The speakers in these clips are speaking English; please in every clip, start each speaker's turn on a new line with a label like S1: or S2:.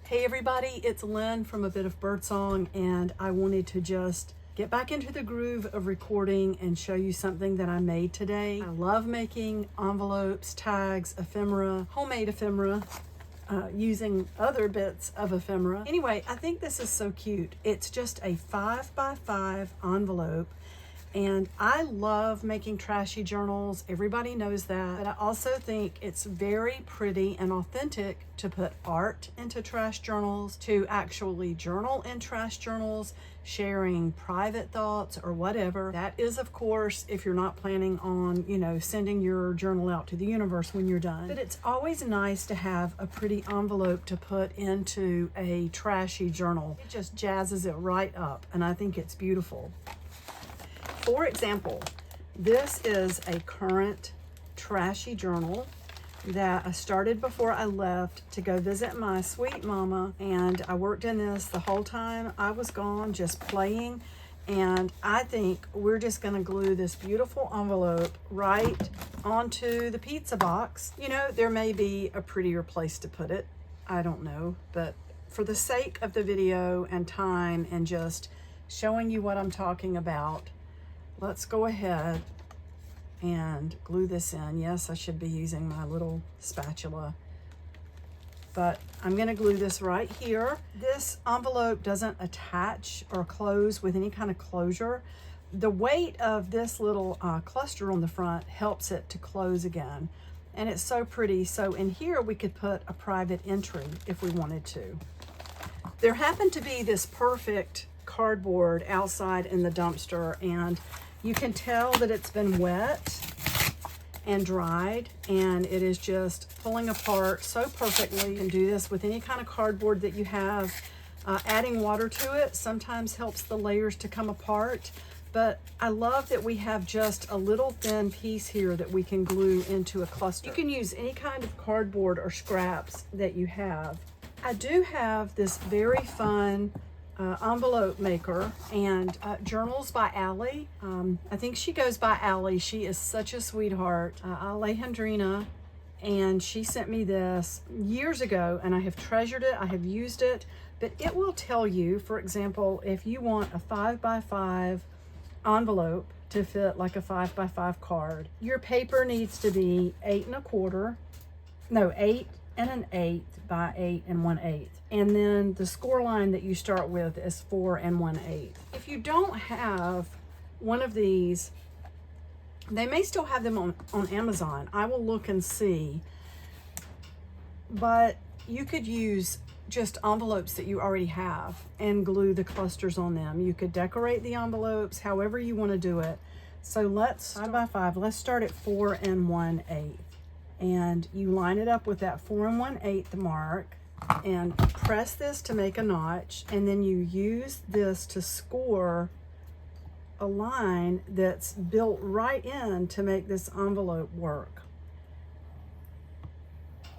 S1: Hey everybody, it's Lynn from A Bit of Birdsong, and I wanted to just get back into the groove of recording and show you something that I made today. I love making envelopes, tags, ephemera, homemade ephemera, using other bits of ephemera. Anyway, I think this is so cute. It's just a 5x5 envelope. And I love making trashy journals. Everybody knows that. But I also think it's very pretty and authentic to put art into trash journals, to actually journal in trash journals, sharing private thoughts or whatever. That is, of course, if you're not planning on, sending your journal out to the universe when you're done. But it's always nice to have a pretty envelope to put into a trashy journal. It just jazzes it right up, and I think it's beautiful. For example, this is a current trashy journal that I started before I left to go visit my sweet mama, and I worked in this the whole time I was gone, just playing. And I think we're just gonna glue this beautiful envelope right onto the pizza box. There may be a prettier place to put it, I don't know, but for the sake of the video and time and just showing you what I'm talking about, let's go ahead and glue this in. Yes, I should be using my little spatula, but I'm gonna glue this right here. This envelope doesn't attach or close with any kind of closure. The weight of this little cluster on the front helps it to close again. And it's so pretty. So in here, we could put a private entry if we wanted to. There happened to be this perfect cardboard outside in the dumpster, and you can tell that it's been wet and dried, and it is just pulling apart so perfectly. You can do this with any kind of cardboard that you have. Adding water to it sometimes helps the layers to come apart, but I love that we have just a little thin piece here that we can glue into a cluster. You can use any kind of cardboard or scraps that you have. I do have this very fun envelope maker, and journals by Allie. I think she goes by Allie. She is such a sweetheart, Alejandrina, and she sent me this years ago, and I have treasured it. I have used it, but it will tell you, for example, if you want a 5x5 envelope to fit like a 5x5 card, your paper needs to be 8 1/8 by 8 1/8. And then the score line that you start with is 4 1/8. If you don't have one of these, they may still have them on Amazon. I will look and see. But you could use just envelopes that you already have and glue the clusters on them. You could decorate the envelopes however you want to do it. So let's 5x5. Let's start at 4 1/8. And you line it up with that 4 1/8 mark and press this to make a notch, and then you use this to score a line that's built right in to make this envelope work.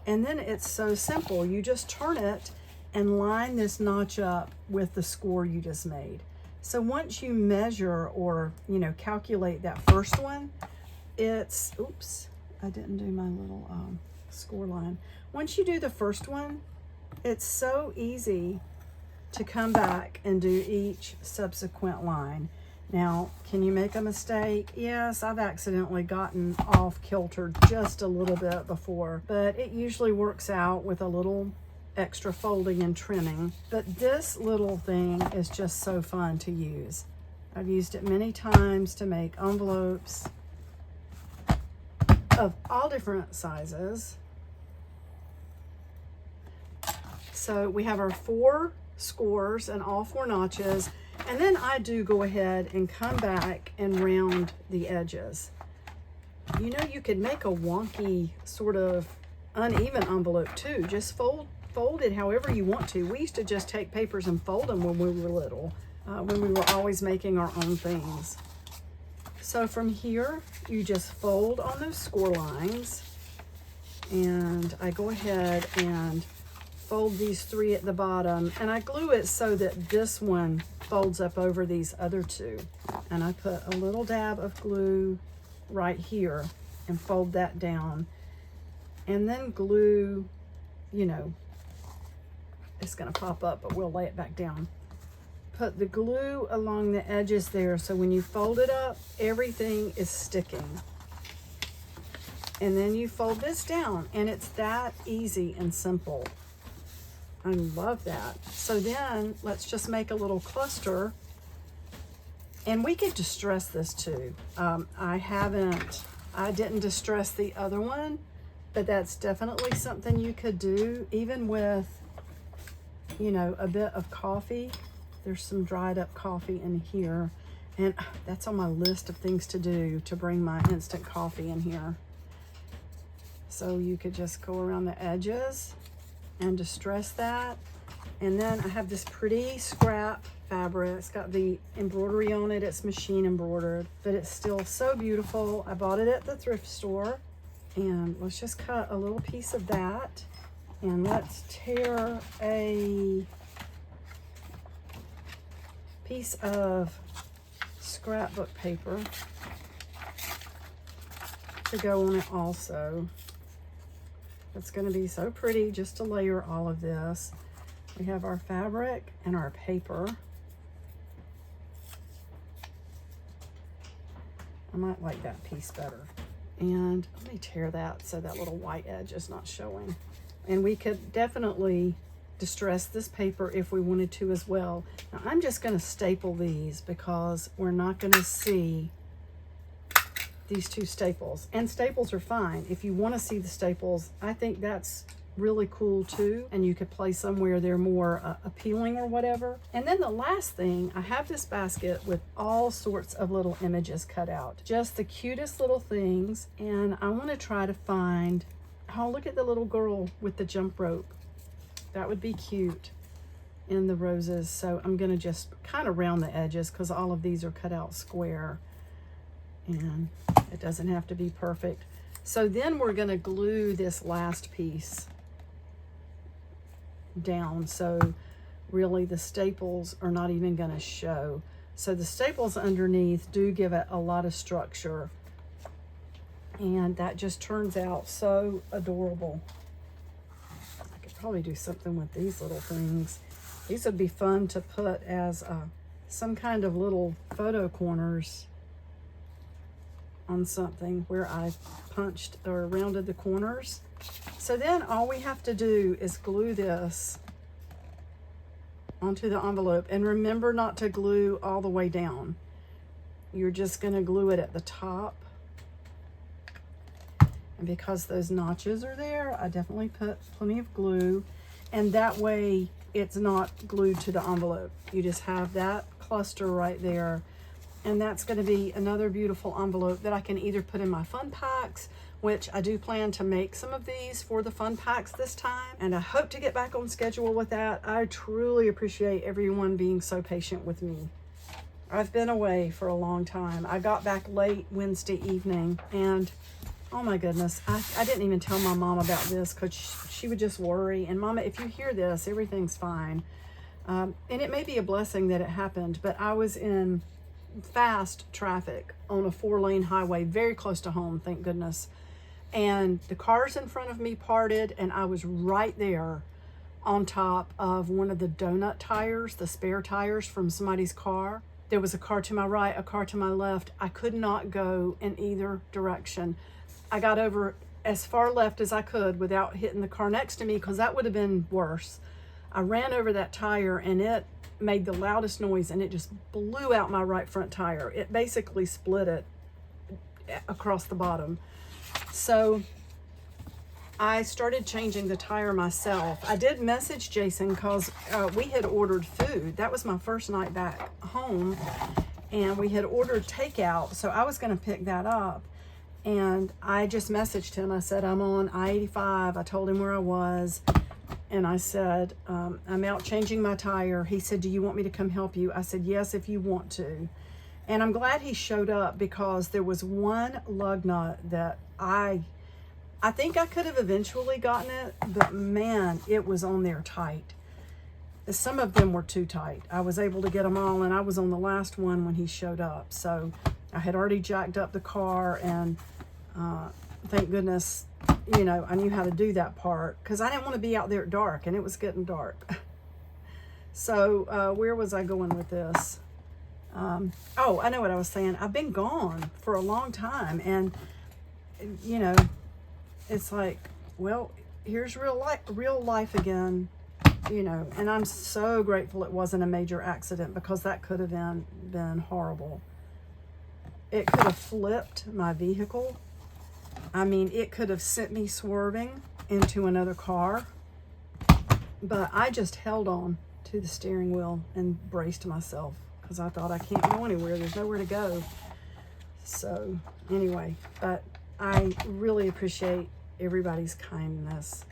S1: And then it's so simple. You just turn it and line this notch up with the score you just made. So once you measure or calculate that first one, it's, oops, I didn't do my little score line. Once you do the first one, it's so easy to come back and do each subsequent line. Now, can you make a mistake? Yes, I've accidentally gotten off kilter just a little bit before, but it usually works out with a little extra folding and trimming. But this little thing is just so fun to use. I've used it many times to make envelopes of all different sizes. So we have our 4 scores and all 4 notches, and then I do go ahead and come back and round the edges. You could make a wonky sort of uneven envelope too. Just fold it however you want to. We used to just take papers and fold them when we were little, when we were always making our own things. So from here, you just fold on those score lines, and I go ahead and fold these 3 at the bottom, and I glue it so that this one folds up over these other 2. And I put a little dab of glue right here and fold that down, and then glue, just gonna pop up, but we'll lay it back down. Put the glue along the edges there, so when you fold it up, everything is sticking. And then you fold this down, and it's that easy and simple. I love that. So then let's just make a little cluster, and we could distress this too. I didn't distress the other one, but that's definitely something you could do, even with, you know, a bit of coffee. There's some dried up coffee in here, and that's on my list of things to do, to bring my instant coffee in here. So you could just go around the edges and distress that. And then I have this pretty scrap fabric. It's got the embroidery on it. It's machine embroidered, but it's still so beautiful. I bought it at the thrift store. And let's just cut a little piece of that. And let's tear a piece of scrapbook paper to go on it also. It's going to be so pretty just to layer all of this. We have our fabric and our paper. I might like that piece better. And let me tear that so that little white edge is not showing. And we could definitely distress this paper if we wanted to as well. Now I'm just going to staple these because we're not going to see these two staples, and staples are fine. If you want to see the staples, I think that's really cool too, and you could place them where they're more appealing or whatever. And then the last thing, I have this basket with all sorts of little images cut out, just the cutest little things. And I want to try to find, oh, look at the little girl with the jump rope. That would be cute in the roses. So I'm going to just kind of round the edges because all of these are cut out square, and it doesn't have to be perfect. So then we're going to glue this last piece down, so really the staples are not even going to show. So the staples underneath do give it a lot of structure, and that just turns out so adorable. I could probably do something with these little things. These would be fun to put as some kind of little photo corners on something where I punched or rounded the corners. So then all we have to do is glue this onto the envelope, and remember not to glue all the way down. You're just going to glue it at the top. And because those notches are there, I definitely put plenty of glue, and that way it's not glued to the envelope. You just have that cluster right there. And that's going to be another beautiful envelope that I can either put in my fun packs, which I do plan to make some of these for the fun packs this time, and I hope to get back on schedule with that. I truly appreciate everyone being so patient with me. I've been away for a long time. I got back late Wednesday evening, and oh my goodness, I didn't even tell my mom about this because she would just worry. And Mama, if you hear this, everything's fine. And it may be a blessing that it happened, but I was in fast traffic on a 4-lane highway very close to home, thank goodness, and the cars in front of me parted, and I was right there on top of one of the donut tires, the spare tires from somebody's car. There was a car to my right, a car to my left. I could not go in either direction. I got over as far left as I could without hitting the car next to me, because that would have been worse. I ran over that tire, and it made the loudest noise, and it just blew out my right front tire. It basically split it across the bottom. So I started changing the tire myself. I did message Jason because we had ordered food. That was my first night back home, and we had ordered takeout, so I was going to pick that up. And I just messaged him. I said, I'm on I-85. I told him where I was. And I said, I'm out changing my tire. He said, do you want me to come help you? I said, yes, if you want to. And I'm glad he showed up, because there was one lug nut that I think I could have eventually gotten it, but man, it was on there tight. Some of them were too tight. I was able to get them all, and I was on the last one when he showed up. So I had already jacked up the car, and thank goodness, you know, I knew how to do that part, because I didn't want to be out there at dark, and it was getting dark. So where was I going with this? Oh, I know what I was saying. I've been gone for a long time, and you know, it's like, well, here's real life again, you know, and I'm so grateful it wasn't a major accident, because that could have been horrible. It could have flipped my vehicle. I mean, it could have sent me swerving into another car, but I just held on to the steering wheel and braced myself, because I thought, I can't go anywhere. There's nowhere to go. So anyway, but I really appreciate everybody's kindness.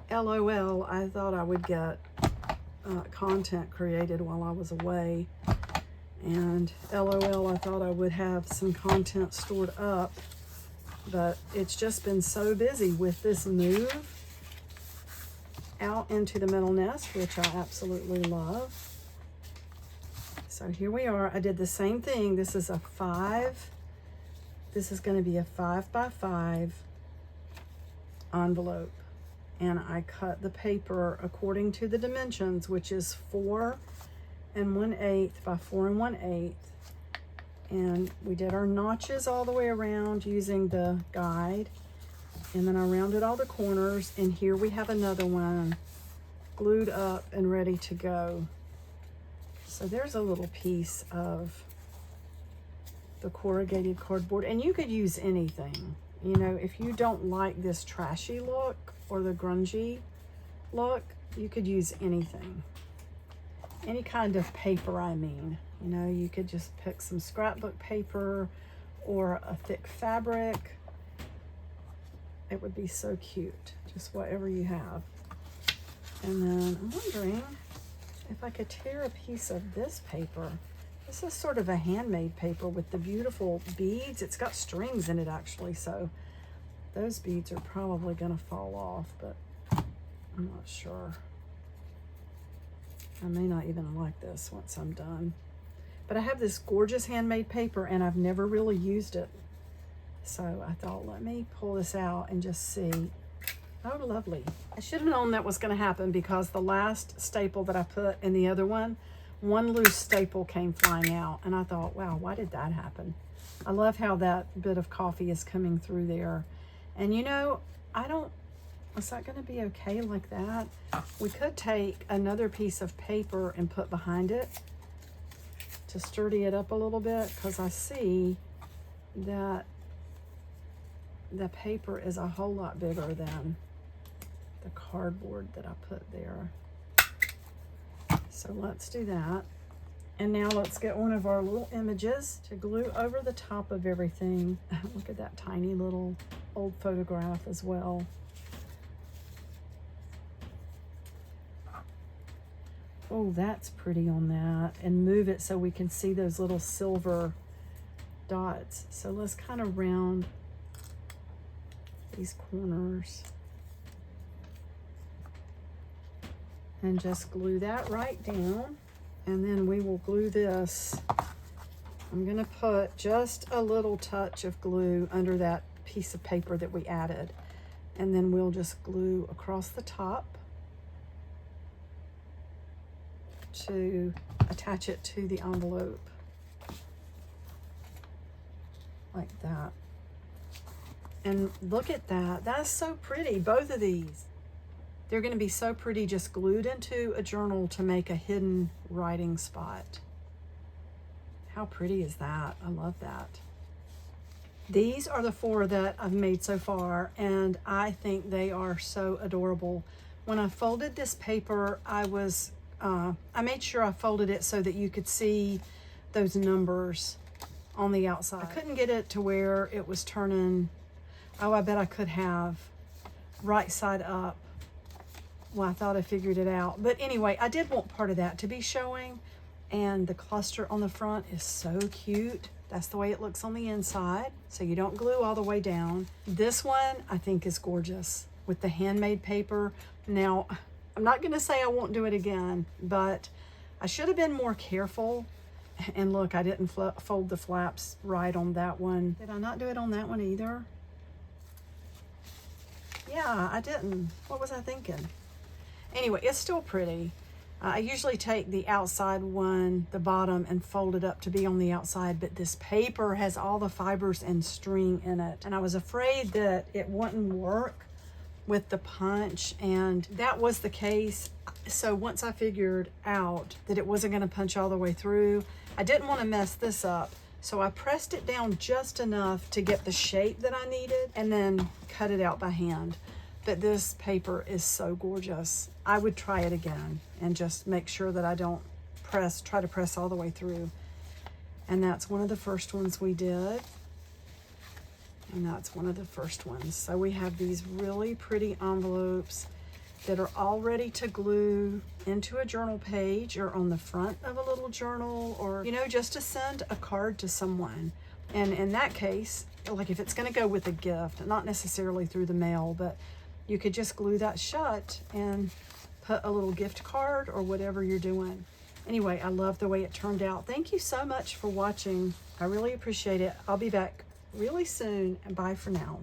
S1: LOL, I thought I would get content created while I was away. And LOL, I thought I would have some content stored up. But it's just been so busy with this move out into the metal nest, which I absolutely love. So here we are. I did the same thing. This is a 5. This is going to be a 5x5 envelope. And I cut the paper according to the dimensions, which is 4 1/8 by 4 1/8. And we did our notches all the way around using the guide. And then I rounded all the corners. And here we have another one glued up and ready to go. So there's a little piece of the corrugated cardboard. And you could use anything. You know, if you don't like this trashy look or the grungy look, you could use anything. Any kind of paper, I mean. You know, you could just pick some scrapbook paper or a thick fabric. It would be so cute. Just whatever you have. And then I'm wondering if I could tear a piece of this paper. This is sort of a handmade paper with the beautiful beads. It's got strings in it, actually, so those beads are probably going to fall off, but I'm not sure. I may not even like this once I'm done. But I have this gorgeous handmade paper, and I've never really used it. So I thought, let me pull this out and just see. Oh, lovely. I should have known that was going to happen, because the last staple that I put in the other one loose staple came flying out. And I thought, wow, why did that happen? I love how that bit of coffee is coming through there. And you know, is that going to be okay like that? We could take another piece of paper and put behind it to sturdy it up a little bit, because I see that the paper is a whole lot bigger than the cardboard that I put there. So let's do that. And now let's get one of our little images to glue over the top of everything. Look at that tiny little old photograph as well. Oh, that's pretty on that. And move it so we can see those little silver dots. So let's kind of round these corners and just glue that right down. And then we will glue this. I'm going to put just a little touch of glue under that piece of paper that we added. And then we'll just glue across the top to attach it to the envelope. Like that. And look at that. That's so pretty. Both of these. They're going to be so pretty just glued into a journal to make a hidden writing spot. How pretty is that? I love that. These are the 4 that I've made so far, and I think they are so adorable. When I folded this paper, I made sure I folded it so that you could see those numbers on the outside. I couldn't get it to where it was turning. Oh, I bet I could have right side up. Well, I thought I figured it out. But anyway, I did want part of that to be showing. And the cluster on the front is so cute. That's the way it looks on the inside. So you don't glue all the way down. This one I think is gorgeous with the handmade paper. Now, I'm not going to say I won't do it again, but I should have been more careful. And look, I didn't fold the flaps right on that one. Did I not do it on that one either? Yeah, I didn't. What was I thinking? Anyway, it's still pretty. I usually take the outside one, the bottom, and fold it up to be on the outside, but this paper has all the fibers and string in it. And I was afraid that it wouldn't work with the punch, and that was the case. So once I figured out that it wasn't gonna punch all the way through, I didn't wanna mess this up. So I pressed it down just enough to get the shape that I needed and then cut it out by hand. But this paper is so gorgeous. I would try it again and just make sure that I don't try to press all the way through. And that's one of the first ones we did. And that's one of the first ones. So we have these really pretty envelopes that are all ready to glue into a journal page or on the front of a little journal, or, you know, just to send a card to someone. And in that case, like if it's gonna go with a gift, not necessarily through the mail, but you could just glue that shut and put a little gift card or whatever you're doing. Anyway, I love the way it turned out. Thank you so much for watching. I really appreciate it. I'll be back really soon, and bye for now.